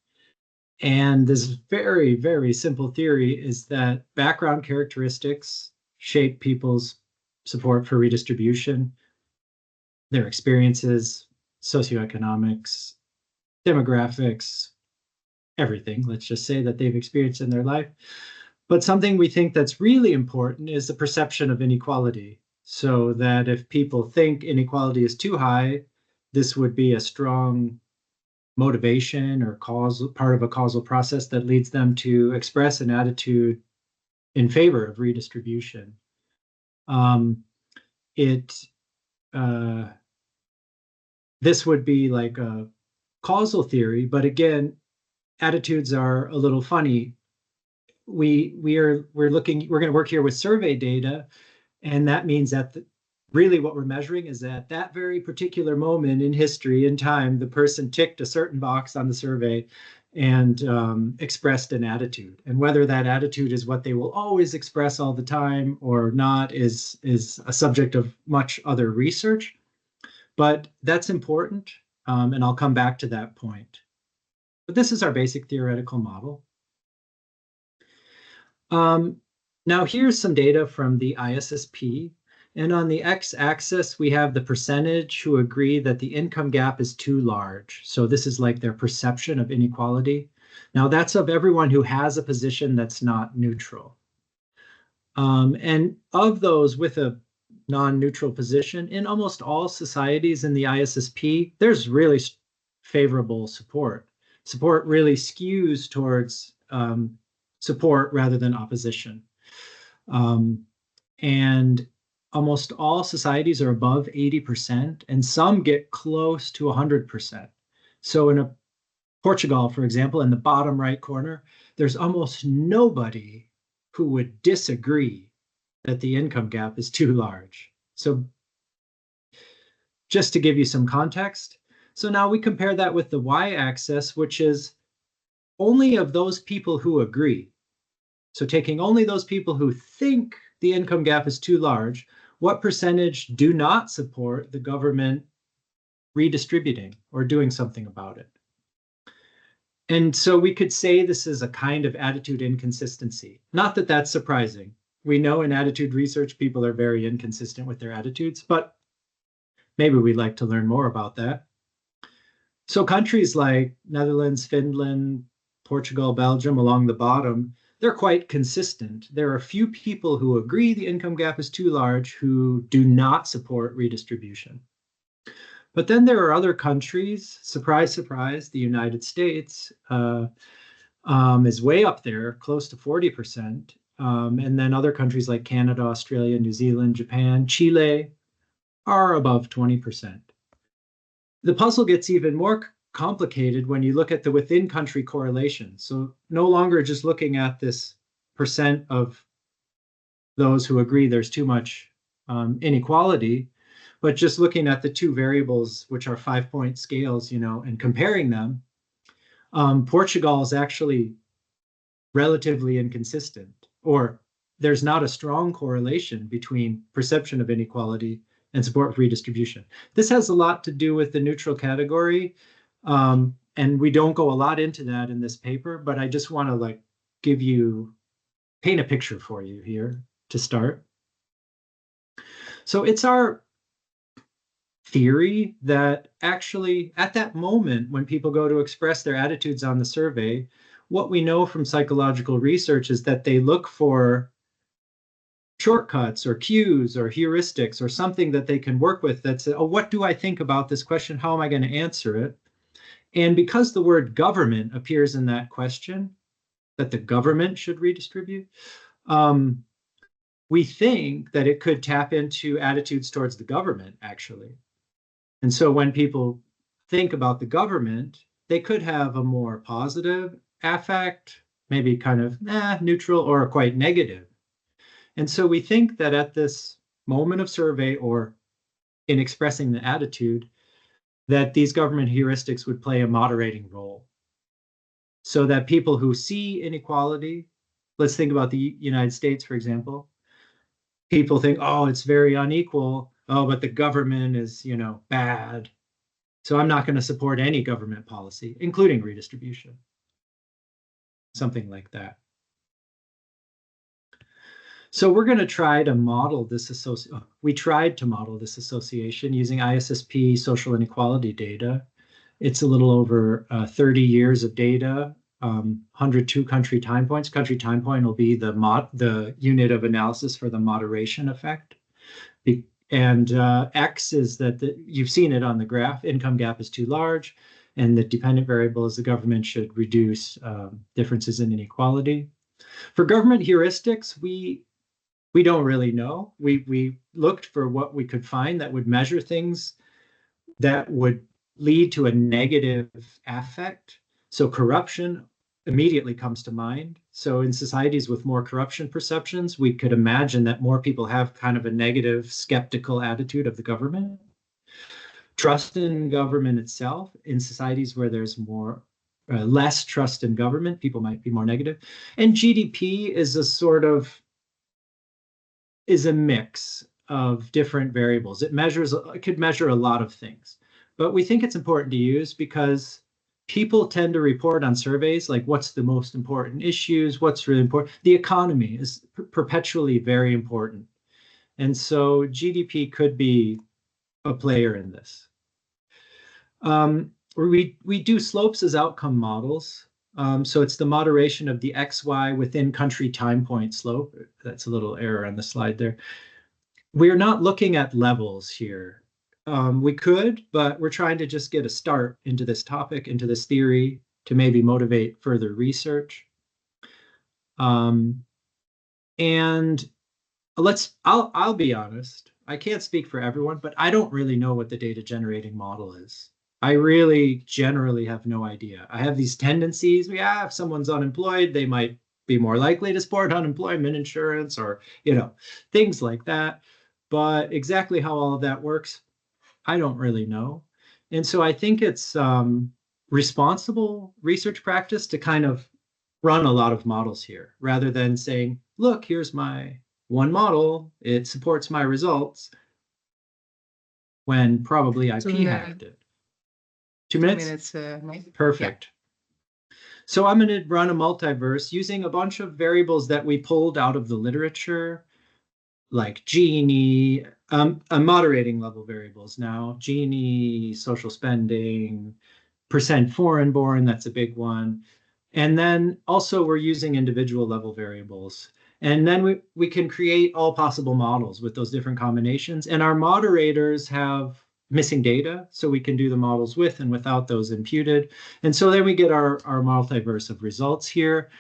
And this very, very simple theory is that background characteristics shape people's support for redistribution, their experiences, socioeconomics, demographics, everything, let's just say, that they've experienced in their life. But something we think that's really important is the perception of inequality. So that if people think inequality is too high, this would be a strong motivation or part of a causal process that leads them to express an attitude in favor of redistribution. This would be like a causal theory, but again, attitudes are a little funny. We're going to work here with survey data, and that means that really what we're measuring is at that very particular moment in history, in time, the person ticked a certain box on the survey and expressed an attitude. And whether that attitude is what they will always express all the time or not is a subject of much other research. But that's important, and I'll come back to that point. But this is our basic theoretical model. Now here's some data from the ISSP. And on the x-axis, we have the percentage who agree that the income gap is too large. So this is like their perception of inequality. Now that's of everyone who has a position that's not neutral. And of those with a non-neutral position, in almost all societies in the ISSP, there's really favorable support. Support really skews towards support rather than opposition. And almost all societies are above 80%, and some get close to 100%. So in Portugal, for example, in the bottom right corner, there's almost nobody who would disagree that the income gap is too large. So just to give you some context, so now we compare that with the y-axis, which is only of those people who agree. So taking only those people who think the income gap is too large, what percentage do not support the government redistributing or doing something about it? And so we could say this is a kind of attitude inconsistency. Not that that's surprising. We know in attitude research, people are very inconsistent with their attitudes, but maybe we'd like to learn more about that. So countries like Netherlands, Finland, Portugal, Belgium, along the bottom, they're quite consistent. There are a few people who agree the income gap is too large who do not support redistribution. But then there are other countries, surprise, surprise, the United States is way up there, close to 40%. And then other countries like Canada, Australia, New Zealand, Japan, Chile are above 20%. The puzzle gets even more complicated when you look at the within country correlation. So no longer just looking at this percent of those who agree there's too much inequality, but just looking at the two variables, which are 5-point scales, and comparing them. Portugal is actually relatively inconsistent, or there's not a strong correlation between perception of inequality and support for redistribution. This has a lot to do with the neutral category. And we don't go a lot into that in this paper, but I just want to paint a picture for you here to start. So it's our theory that actually at that moment when people go to express their attitudes on the survey, what we know from psychological research is that they look for shortcuts or cues or heuristics or something that they can work with that says, oh, what do I think about this question? How am I going to answer it? And because the word government appears in that question, that the government should redistribute, we think that it could tap into attitudes towards the government, actually. And so when people think about the government, they could have a more positive affect, maybe kind of neutral or quite negative. And so we think that at this moment of survey, or in expressing the attitude, that these government heuristics would play a moderating role. So that people who see inequality, let's think about the United States, for example, people think, oh, it's very unequal. Oh, but the government is, bad. So I'm not going to support any government policy, including redistribution. Something like that. So we're going to try to model this we tried to model this association using ISSP social inequality data. It's a little over 30 years of data, 102 country time points. Country time point will be the unit of analysis for the moderation effect. And X is that you've seen it on the graph, income gap is too large, and the dependent variable is the government should reduce differences in inequality. For government heuristics, we don't really know. We looked for what we could find that would measure things that would lead to a negative affect. So corruption immediately comes to mind. So in societies with more corruption perceptions, we could imagine that more people have kind of a negative, skeptical attitude of the government. Trust in government itself, in societies where there's less trust in government, people might be more negative. And GDP is a mix of different variables. It could measure a lot of things, but we think it's important to use because people tend to report on surveys like what's the most important issues, what's really important. The economy is perpetually very important. And so GDP could be a player in this. We do slopes as outcome models. So it's the moderation of the XY within country time point slope. That's a little error on the slide there. We're not looking at levels here. We could, but we're trying to just get a start into this topic, into this theory, to maybe motivate further research. And I'll be honest, I can't speak for everyone, but I don't really know what the data generating model is. I really generally have no idea. I have these tendencies. If someone's unemployed, they might be more likely to support unemployment insurance or, things like that. But exactly how all of that works, I don't really know. And so I think it's responsible research practice to kind of run a lot of models here, rather than saying, look, here's my one model, it supports my results, when probably I p-hacked it. 2 minutes? 2 minutes. Perfect. Yeah. So I'm going to run a multiverse using a bunch of variables that we pulled out of the literature, like Gini, moderating level variables now, Gini, social spending, percent foreign born, that's a big one. And then also we're using individual level variables. And then we can create all possible models with those different combinations. And our moderators have missing data, so we can do the models with and without those imputed. And so then we get our multiverse of results here.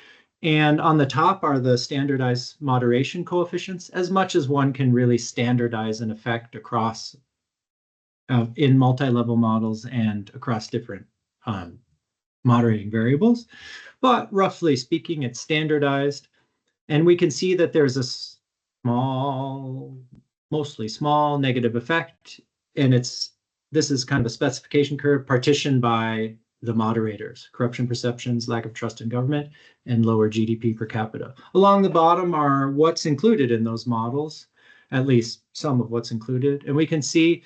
And on the top are the standardized moderation coefficients, as much as one can really standardize an effect across in multi-level models and across different moderating variables. But roughly speaking, it's standardized. And we can see that there's a mostly small negative effect. And this is kind of a specification curve partitioned by the moderators: corruption perceptions, lack of trust in government, and lower GDP per capita. Along the bottom are what's included in those models, at least some of what's included. And we can see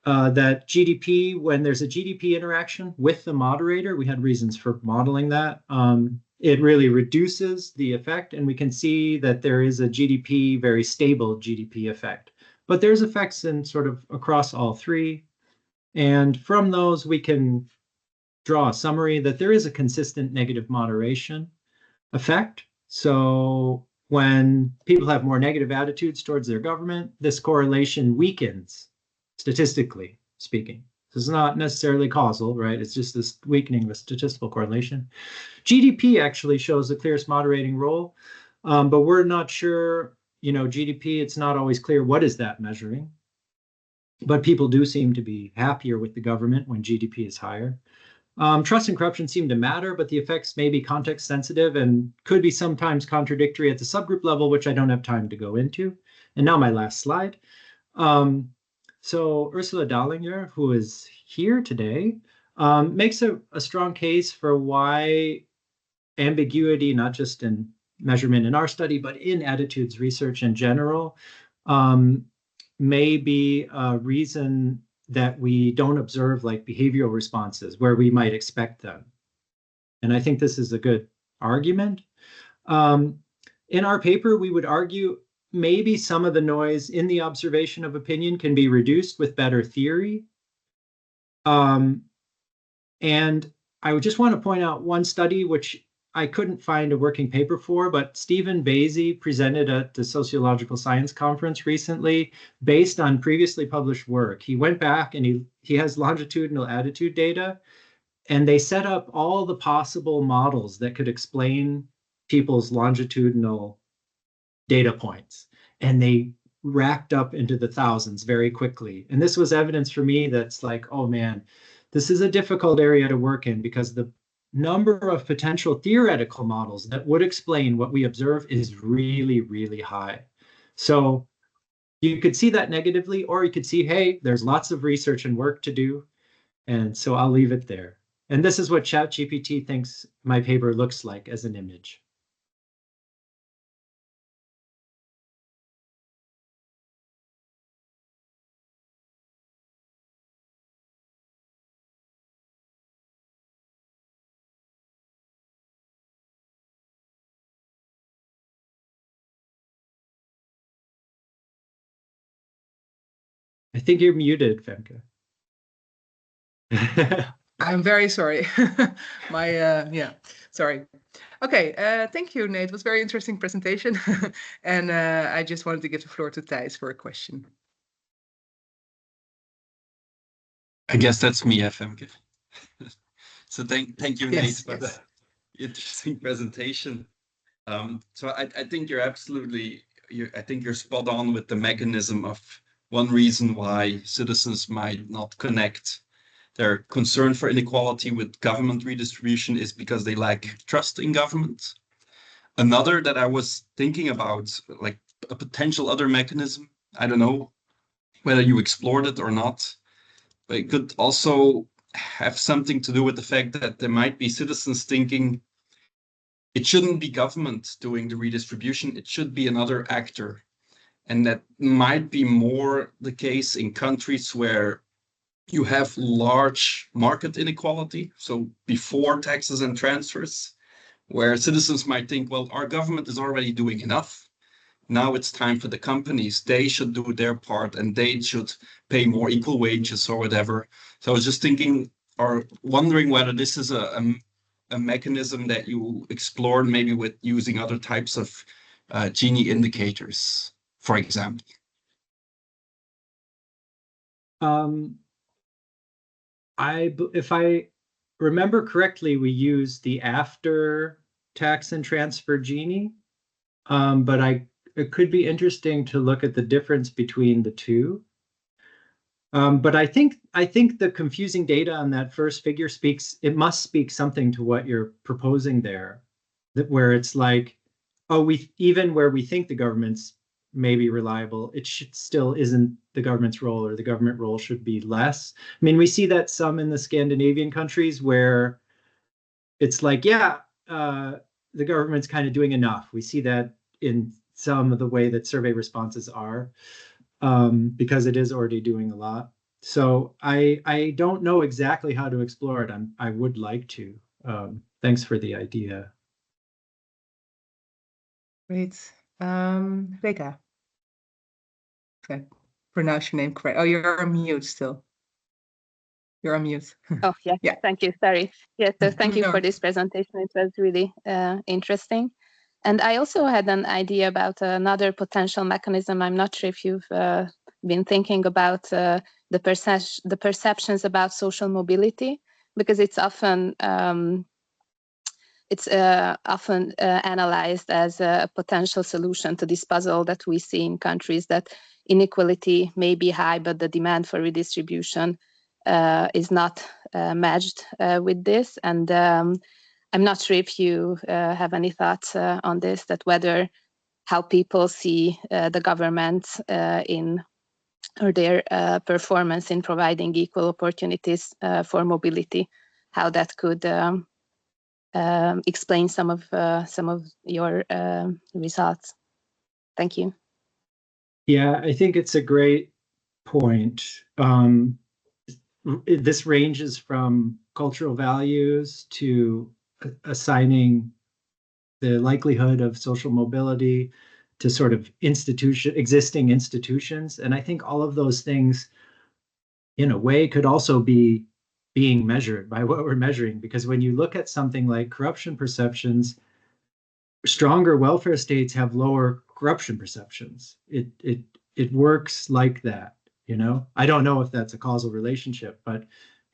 that GDP, when there's a GDP interaction with the moderator, we had reasons for modeling that. It really reduces the effect, and we can see that there is a very stable GDP effect. But there's effects in sort of across all three. And from those, we can draw a summary that there is a consistent negative moderation effect. So when people have more negative attitudes towards their government, this correlation weakens, statistically speaking. This is not necessarily causal, right? It's just this weakening of a statistical correlation. GDP actually shows the clearest moderating role, but we're not sure, GDP, it's not always clear what is that measuring. But people do seem to be happier with the government when GDP is higher. Trust and corruption seem to matter, but the effects may be context sensitive and could be sometimes contradictory at the subgroup level, which I don't have time to go into. And now my last slide. So Ursula Dahlinger, who is here today, makes a strong case for why ambiguity, not just in measurement in our study, but in attitudes research in general, may be a reason that we don't observe like behavioral responses where we might expect them. And I think this is a good argument. In our paper, we would argue maybe some of the noise in the observation of opinion can be reduced with better theory. And I would just want to point out one study which I couldn't find a working paper for, but Stephen Basie presented at the Sociological Science Conference recently based on previously published work. He went back and he has longitudinal attitude data, and they set up all the possible models that could explain people's longitudinal data points. And they racked up into the thousands very quickly. And this was evidence for me that's like, oh man, this is a difficult area to work in because the number of potential theoretical models that would explain what we observe is really, really high. So you could see that negatively, or you could see, hey, there's lots of research and work to do. And so I'll leave it there. And this is what ChatGPT thinks my paper looks like as an image. I think you're muted, Femke. I'm very sorry. Sorry. Okay, thank you, Nate. It was a very interesting presentation. And I just wanted to give the floor to Thijs for a question. I guess that's me, Femke. So thank you, Nate, for the interesting presentation. So I think you're absolutely, I think you're spot on with the mechanism of one reason why citizens might not connect their concern for inequality with government redistribution is because they lack trust in government. Another that I was thinking about, like a potential other mechanism, I don't know whether you explored it or not, but it could also have something to do with the fact that there might be citizens thinking it shouldn't be government doing the redistribution, it should be another actor. And that might be more the case in countries where you have large market inequality. So before taxes and transfers, where citizens might think, well, our government is already doing enough. Now it's time for the companies. They should do their part and they should pay more equal wages or whatever. So I was just thinking or wondering whether this is a mechanism that you explored maybe with using other types of Gini indicators, for example. If I remember correctly, we used the after tax and transfer Gini, but it could be interesting to look at the difference between the two. But I think the confusing data on that first figure must speak something to what you're proposing there, where it's like, oh, even where we think the government's maybe reliable, it still isn't the government's role, or the government role should be less. I mean, we see that some in the Scandinavian countries where it's like, yeah, the government's kind of doing enough. We see that in some of the way that survey responses are, because it is already doing a lot. So I don't know exactly how to explore it. I would like to. Thanks for the idea. Great. Vega. Okay, pronounce your name correct. Oh, you're on mute still. You're on mute. Oh, yeah. Thank you. Sorry. Yes, so thank you No. for this presentation. It was really interesting. And I also had an idea about another potential mechanism. I'm not sure if you've been thinking about the perceptions about social mobility, because it's often analyzed as a potential solution to this puzzle that we see in countries, that inequality may be high, but the demand for redistribution is not matched with this. And I'm not sure if you have any thoughts on this, that whether how people see the government or their performance in providing equal opportunities for mobility, how that could explain some of your results. Thank you. Yeah, I think it's a great point. This ranges from cultural values to assigning the likelihood of social mobility to sort of existing institutions. And I think all of those things, in a way, could also be being measured by what we're measuring. Because when you look at something like corruption perceptions, stronger welfare states have lower corruption perceptions. It works like that, you know? I don't know if that's a causal relationship,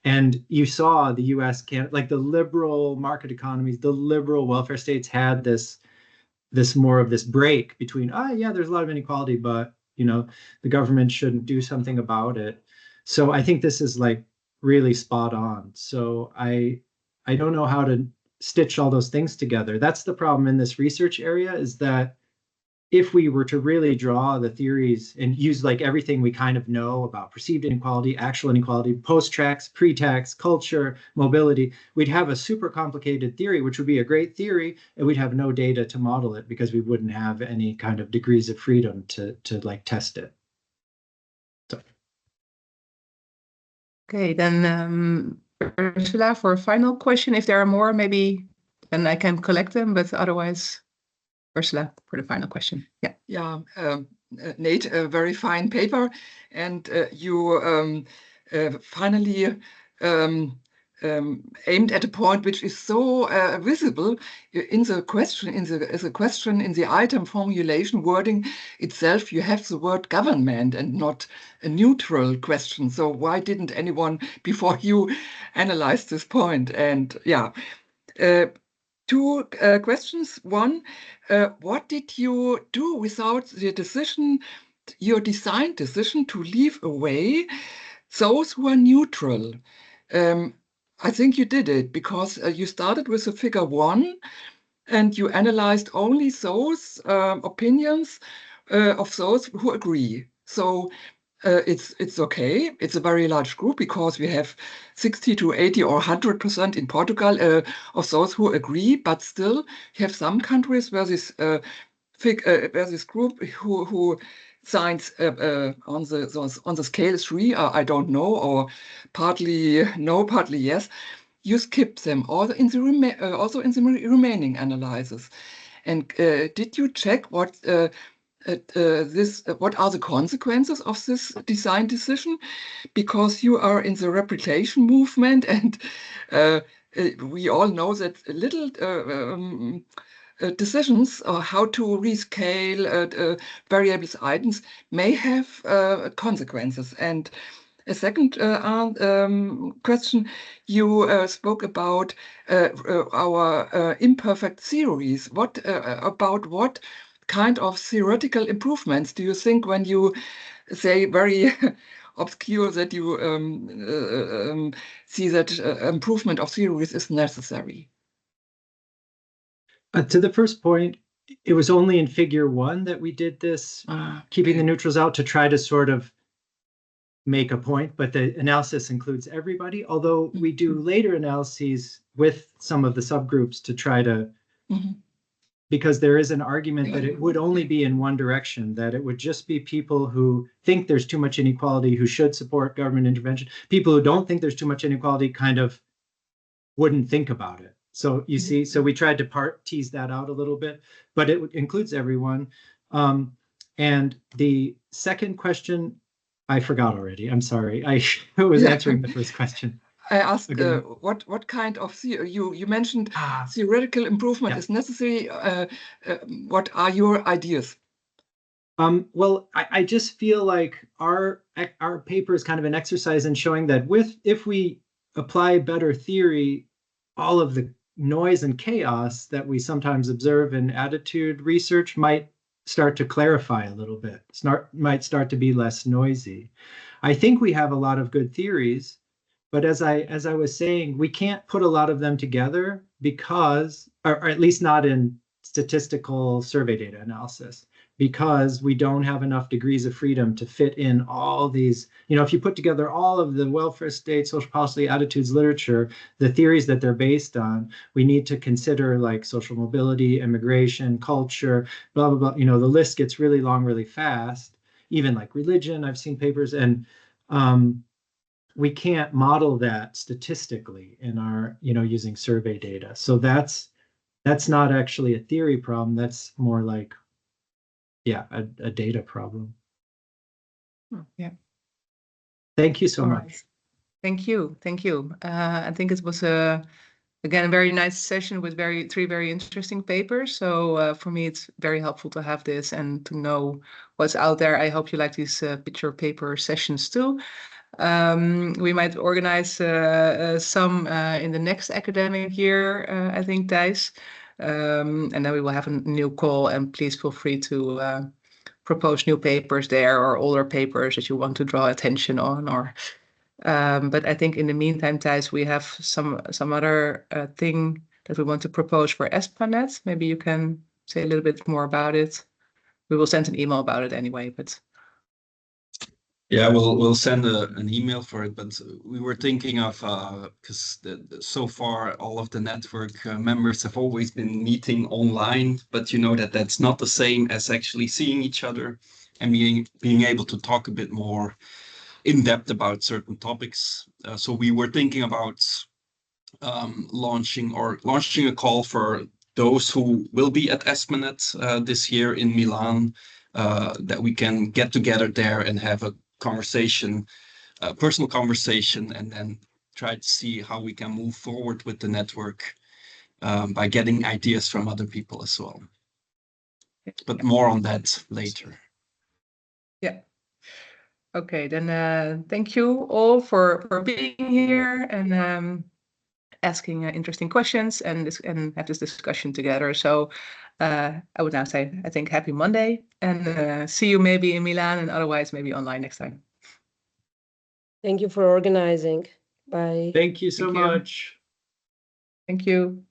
and you saw the US, like the liberal market economies, the liberal welfare states had this more of this break between, yeah, there's a lot of inequality, but, you know, the government shouldn't do something about it. So I think this is like really spot on. So I don't know how to stitch all those things together. That's the problem in this research area, is that if we were to really draw the theories and use like everything we kind of know about perceived inequality, actual inequality, post-tax, pre-tax, culture, mobility, we'd have a super complicated theory, which would be a great theory, and we'd have no data to model it because we wouldn't have any kind of degrees of freedom to like test it. So. Okay, then Ursula, for a final question, if there are more, maybe then I can collect them, but otherwise, Ursula, for the final question. Yeah. Yeah, Nate, a very fine paper, and you finally aimed at a point which is so visible in the question, as a question in the item formulation wording itself. You have the word government and not a neutral question. So why didn't anyone before you analyze this point? And yeah. Two questions. One, what did you do without the decision, your design decision, to leave away those who are neutral? I think you did it because you started with the figure 1 and you analyzed only those opinions of those who agree. So it's okay. It's a very large group because we have 60 to 80 or 100% in Portugal of those who agree, but still you have some countries where this group who signs on the scale 3, I don't know, or partly no, partly yes, you skip them also in the remaining analysis. And did you check what what are the consequences of this design decision? Because you are in the replication movement, and we all know that little decisions or how to rescale variables items may have consequences. And a second question, you spoke about our imperfect theories. What about what kind of theoretical improvements do you think when you say very obscure that you see that improvement of theories is necessary? To the first point, it was only in figure 1 that we did this, keeping the neutrals out to try to sort of make a point, but the analysis includes everybody, although we do later analyses with some of the subgroups to try to because there is an argument that it would only be in one direction, that it would just be people who think there's too much inequality who should support government intervention. People who don't think there's too much inequality kind of wouldn't think about it. So you see, so we tried to tease that out a little bit, but it includes everyone. And the second question, I forgot already. I'm sorry. I was answering the first question. I asked Again. what kind of you mentioned Ah, theoretical improvement yeah. is necessary. What are your ideas? Well, I just feel like our paper is kind of an exercise in showing that if we apply better theory, all of the noise and chaos that we sometimes observe in attitude research might start to clarify a little bit. Might start to be less noisy. I think we have a lot of good theories, but as I was saying, we can't put a lot of them together because, or at least not in statistical survey data analysis, because we don't have enough degrees of freedom to fit in all these. If you put together all of the welfare state, social policy, attitudes literature, the theories that they're based on, we need to consider like social mobility, immigration, culture, blah, blah, blah. The list gets really long, really fast. Even like religion, I've seen papers, and we can't model that statistically in our, using survey data. So that's not actually a theory problem. That's more like, a data problem. Yeah. Thank you so All much. right. Thank you. Thank you. I think it was again a very nice session with three very interesting papers. So for me, it's very helpful to have this and to know what's out there. I hope you like these picture paper sessions too. We might organize some in the next academic year, I think, Thijs. And then we will have a new call, and please feel free to propose new papers there or older papers that you want to draw attention on. But I think in the meantime, Thijs, we have some other thing that we want to propose for ESPANET. Maybe you can say a little bit more about it. We will send an email about it anyway, but. Yeah, we'll send an email for it, but we were thinking of because so far all of the network members have always been meeting online, but that's not the same as actually seeing each other and being able to talk a bit more in depth about certain topics. So we were thinking about launching a call for those who will be at ESPANET this year in Milan, that we can get together there and have a conversation, personal conversation, and then try to see how we can move forward with the network by getting ideas from other people as well. But more on that later. Yeah. Okay, then thank you all for being here and asking interesting questions and have this discussion together. So I would now say, I think, happy Monday, and see you maybe in Milan, and otherwise maybe online next time. Thank you for organizing. Bye. Thank you so much. Thank you.